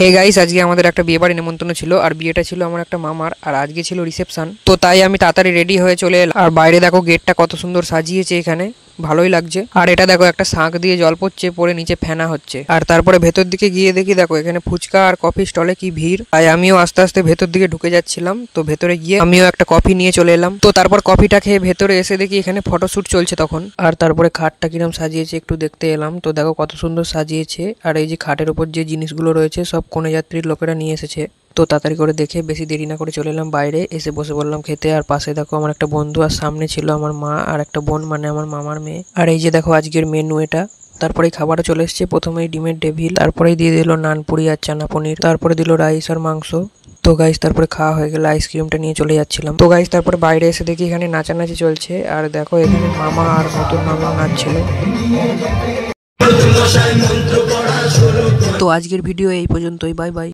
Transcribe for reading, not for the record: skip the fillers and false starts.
Hey guys, আজকে আমাদের একটা বিয়ে বাড়ি নেমন্তন্ন ছিল আর বিয়েটা ছিল আমার একটা মামার আর আজকে ছিল রিসেপশন। তো তাই আমি তাড়াতাড়ি রেডি হয়ে চলে এলাম। আর বাইরে দেখো গেটটা কত সুন্দর সাজিয়েছে, এখানে ভালোই লাগছে। আর এটা দেখো একটা শাঁখ দিয়ে জল পড়ছে, পরে নিচে ফেনা হচ্ছে। আর তারপরে ভেতর দিকে গিয়ে দেখি দেখো এখানে ফুচকা আর কফি স্টলে কি ভিড়। তাই আমিও আস্তে আস্তে ভেতর দিকে ঢুকে যাচ্ছিলাম। তো ভেতরে গিয়ে আমিও একটা কফি নিয়ে চলে এলাম। তো তারপর কফিটা খেয়ে ভেতরে এসে দেখি এখানে ফটোশুট চলছে তখন। আর তারপরে খাটটা কিরম সাজিয়েছে একটু দেখতে এলাম। তো দেখো কত সুন্দর সাজিয়েছে। আর এই যে খাটের উপর যে জিনিসগুলো রয়েছে সব কনে যাত্রীর লোকেরা নিয়ে এসেছে। তো তাড়াতাড়ি করে দেখে বেশি দেরি না করে চলে এলাম বাইরে, এসে বসে বললাম খেতে। আর পাশে দেখো আমার একটা বন্ধু, আর সামনে ছিল আমার মা আর একটা বোন, মানে আমার মামার মেয়ে। আর এই যে দেখো আজকের মেনু এটা। তারপরে খাবারও চলে এসেছে, প্রথমেই ডিমের ডেভিল, তারপরেই দিয়ে দিল নানপুরি আর চানা পনির, তারপরে দিল রাইস আর মাংস। তো গাইস তারপরে খাওয়া হয়ে গেলে আইসক্রিমটা নিয়ে চলে যাচ্ছিলাম। তো গাইস তারপরে বাইরে এসে দেখি এখানে নাচানাচি চলছে। আর দেখো এখানে মামা আর নতুন মামা নাচছিল। তো আজকের ভিডিও এই পর্যন্তই, বাই বাই।